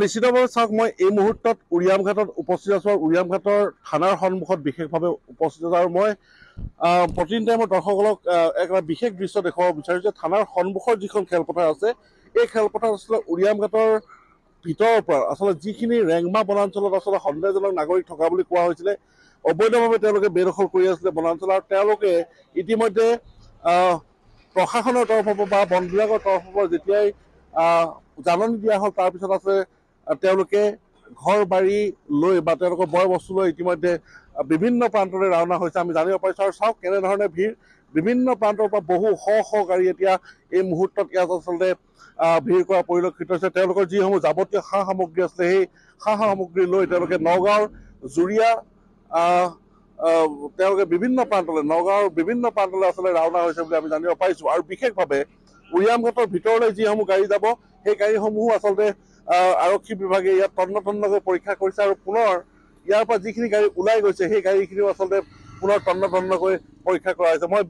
নিশ্চিতভাৱে চাওক মই এই মুহূৰ্তত উৰিয়াম ঘাটত উপস্থিত আছো আৰু উৰিয়াম ঘাটৰ থানাৰ সন্মুখত বিশেষভাৱে উপস্থিত আছো আৰু মই প্ৰতিদিনে মই দৰ্শকসকলক এটা বিশেষ দৃশ্য দেখুৱাব বিচাৰিছো যে থানাৰ সন্মুখৰ যিখন খেলপথাৰ আছে এই খেলপথাৰ আচলতে উৰিয়াম ঘাটৰ ভিতৰৰ পৰা আচলতে যিখিনি ৰেংমা বনাঞ্চলত আচলতে সন্দেহজনক নাগৰিক থকা বুলি কোৱা হৈছিলে অবৈধভাৱে তেওঁলোকে বেদখল কৰি আছিলে বনাঞ্চল আৰু তেওঁলোকে ইতিমধ্যে প্ৰশাসনৰ তৰফৰ পৰা বা বন বিভাগৰ তৰফৰ পৰা যেতিয়াই জাননী দিয়া হ'ল তাৰপিছত আছে তেওঁলোকে ঘৰ বাৰী লৈ বা তেওঁলোকৰ বয় বস্তু লৈ ইতিমধ্যে বিভিন্ন প্ৰান্তলৈ ৰাওনা হৈছে আমি জানিব পাৰিছোঁ আৰু চাওক কেনেধৰণে ভিৰ বিভিন্ন প্ৰান্তৰ পৰা বহু শ গাড়ী এতিয়া এই মুহূৰ্তত ইয়াত আচলতে ভিৰ কৰা পৰিলক্ষিত হৈছে তেওঁলোকৰ যিসমূহ যাৱতীয় সা সামগ্ৰী আছিলে সেই সা সামগ্ৰী লৈ তেওঁলোকে নগাঁৱৰ জুৰীয়া তেওঁলোকে বিভিন্ন প্ৰান্তলৈ নগাঁৱৰ বিভিন্ন প্ৰান্তলৈ আচলতে ৰাওনা হৈছে বুলি আমি জানিব পাৰিছোঁ আৰু বিশেষভাৱে উৰিয়াম ঘাটৰ ভিতৰলৈ যিসমূহ গাড়ী যাব সেই গাড়ীসমূহো আচলতে আৰক্ষী বিভাগে ইয়াত তন্নতন্নকৈ পৰীক্ষা কৰিছে আৰু পুনৰ ইয়াৰ পৰা যিখিনি গাড়ী ওলাই গৈছে সেই গাড়ীখিনিও আচলতে পুনৰ তন্নতন্নকৈ পৰীক্ষা কৰা হৈছে মই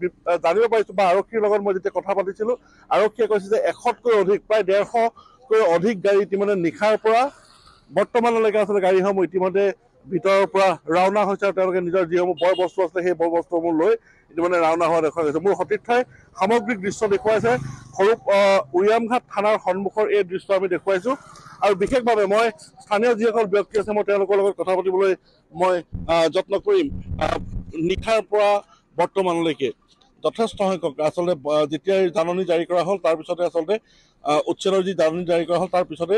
জানিব পাৰিছোঁ বা আৰক্ষীৰ লগত মই যেতিয়া কথা পাতিছিলোঁ আৰক্ষীয়ে কৈছে যে 100তকৈ অধিক প্ৰায় 150তকৈ অধিক গাড়ী ইতিমধ্যে নিশাৰ পৰা বৰ্তমানলৈকে আচলতে গাড়ীসমূহ ইতিমধ্যে ভিতৰৰ পৰা ৰাওনা হৈছে আৰু তেওঁলোকে নিজৰ যিসমূহ বয় বস্তু আছিলে সেই বয় বস্তুসমূহ লৈ ইতিমধ্যে ৰাওনা হোৱা দেখুওৱা গৈছে মোৰ সতীৰ্থই সামগ্ৰিক দৃশ্য দেখুৱাইছে সৰু উৰিয়ামঘাট থানাৰ সন্মুখৰ এই দৃশ্য আমি দেখুৱাইছোঁ আৰু বিশেষভাৱে মই স্থানীয় যিসকল ব্যক্তি আছে মই তেওঁলোকৰ লগত কথা পাতিবলৈ মই যত্ন কৰিম নিশাৰ পৰা বৰ্তমানলৈকে যথেষ্ট সংখ্যক আচলতে যেতিয়াই জাননী জাৰি কৰা হ'ল তাৰপিছতে আচলতে উচ্ছেদৰ যি জাননী জাৰি কৰা হ'ল তাৰপিছতে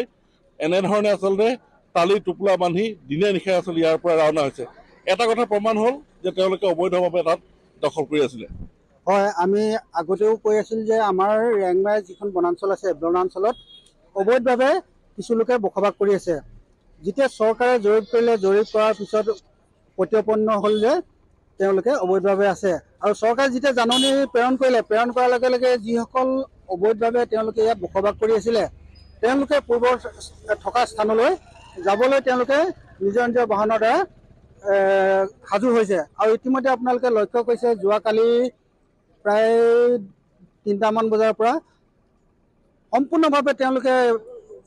এনেধৰণে আচলতে তালি টোপোলা বান্ধি দিনে নিশাই আচলতে ইয়াৰ পৰা ৰাওনা হৈছে এটা কথা প্ৰমাণ হ'ল যে তেওঁলোকে অবৈধভাৱে তাত দখল কৰি আছিলে হয় আমি আগতেও কৈ আছিল যে আমাৰ ৰেংমাই যিখন বনাঞ্চল আছে বনাঞ্চলত অবৈধভাৱে কিছু লোকে বসবাস কৰি আছে যেতিয়া চৰকাৰে জৰীপ কৰিলে জৰীপ কৰাৰ পিছত প্ৰত্যপন্ন হ'ল যে তেওঁলোকে অবৈধভাৱে আছে আৰু চৰকাৰে যেতিয়া জাননী প্ৰেৰণ কৰিলে প্ৰেৰণ কৰাৰ লগে লগে যিসকল অবৈধভাৱে তেওঁলোকে ইয়াত বসবাস কৰি আছিলে তেওঁলোকে পূৰ্বৰ থকা স্থানলৈ যাবলৈ তেওঁলোকে নিজৰ নিজৰ বাহনৰ দ্বাৰা সাজু হৈছে আৰু ইতিমধ্যে আপোনালোকে লক্ষ্য কৰিছে যোৱাকালি প্ৰায় 3টামান বজাৰ পৰা সম্পূৰ্ণভাৱে তেওঁলোকে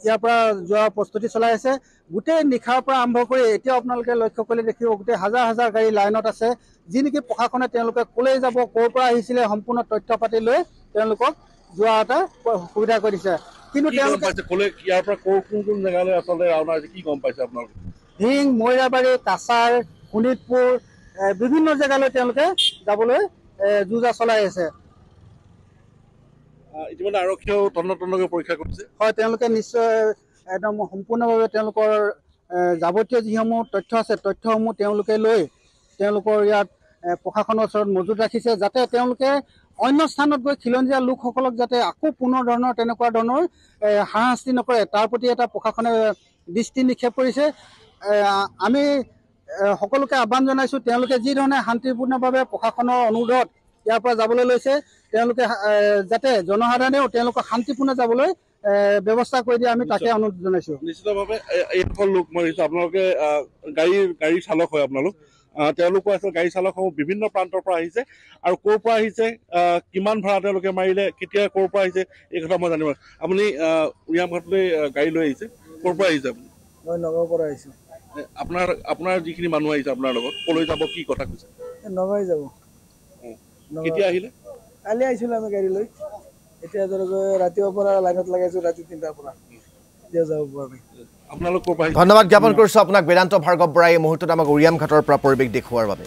ইয়াৰ পৰা যোৱা প্ৰস্তুতি চলাই আছে গোটেই নিশাৰ পৰা আৰম্ভ কৰি এতিয়া আপোনালোকে লক্ষ্য কৰিলে দেখিব গোটেই হাজাৰ হাজাৰ গাড়ী লাইনত আছে যি নেকি প্ৰশাসনে তেওঁলোকে ক'লৈ যাব ক'ৰ পৰা আহিছিলে সম্পূৰ্ণ তথ্য পাতি লৈ তেওঁলোকক যোৱা এটা সুবিধা কৰি দিছে কিন্তু তেওঁলোকে ইয়াৰ পৰা কোন জেগালৈ আচলতে ৰাওনা হৈছে কি গম পাইছে আপোনালোকে ঢিং মৈৰাবাৰী কাছাৰ শোণিতপুৰ বিভিন্ন জেগালৈ তেওঁলোকে যাবলৈ যুঁজা চলাই আছে ইতিমধ্যে আৰক্ষীয়েও তন্নতন্নকৈ পৰীক্ষা কৰিছে হয় তেওঁলোকে নিশ্চয় একদম সম্পূৰ্ণভাৱে তেওঁলোকৰ যাৱতীয় যিসমূহ তথ্য আছে তথ্যসমূহ তেওঁলোকে লৈ তেওঁলোকৰ ইয়াত প্ৰশাসনৰ ওচৰত মজুত ৰাখিছে যাতে তেওঁলোকে অন্য স্থানত গৈ খিলঞ্জীয়া লোকসকলক যাতে আকৌ পুনৰ ধৰণৰ তেনেকুৱা ধৰণৰ হাৰাশাস্তি নকৰে তাৰ প্ৰতি এটা প্ৰশাসনে দৃষ্টি নিক্ষেপ কৰিছে আমি সকলোকে আহ্বান জনাইছোঁ তেওঁলোকে যি ধৰণে শান্তিপূৰ্ণভাৱে প্ৰশাসনৰ অনুৰোধত ইয়াৰ পৰা যাবলৈ লৈছে তেওঁলোকে যাতে জনসাধাৰণেও তেওঁলোকক শান্তিপূৰ্ণ যাবলৈ ব্যৱস্থা কৰি দিয়ে আমি তাকে অনুৰোধ জনাইছোঁ নিশ্চিতভাৱে এইসকল লোক মই আপোনালোকে গাড়ীৰ চালক হয় আপোনালোক তেওঁলোকো আছে গাড়ী চালকসমূহ বিভিন্ন প্ৰান্তৰ পৰা আহিছে আৰু ক'ৰ পৰা আহিছে কিমান ভাড়া তেওঁলোকে মাৰিলে কেতিয়া ক'ৰ পৰা আহিছে এই কথা মই জানিব আপুনি উৰিয়াম ঘাটলৈ গাড়ী লৈ আহিছে ক'ৰ পৰা আহিছে আপুনি মই নগাঁৱৰ পৰা আহিছোঁ আপোনাৰ যিখিনি মানুহ আহিছে আপোনাৰ লগত ক'লৈ যাব কি কথা কৈছে নগাঁও যাব কেতিয়া আহিলে কালি আহিছিলোঁ আমি গাড়ী লৈ এতিয়া ধৰক ৰাতিপুৱাৰ পৰা লাইনত লগাইছোঁ ৰাতি 3টাৰ পৰা এতিয়া যাব পৰা নাই আপোনালোক ক'ৰ পৰা ধন্যবাদ জ্ঞাপন কৰিছোঁ আপোনাক বেদান্ত ভাৰ্গৱ বৰাই এই মুহূৰ্তত আমাক উৰিয়াম ঘাটৰ পৰা পৰিৱেশ দেখুওৱাৰ বাবে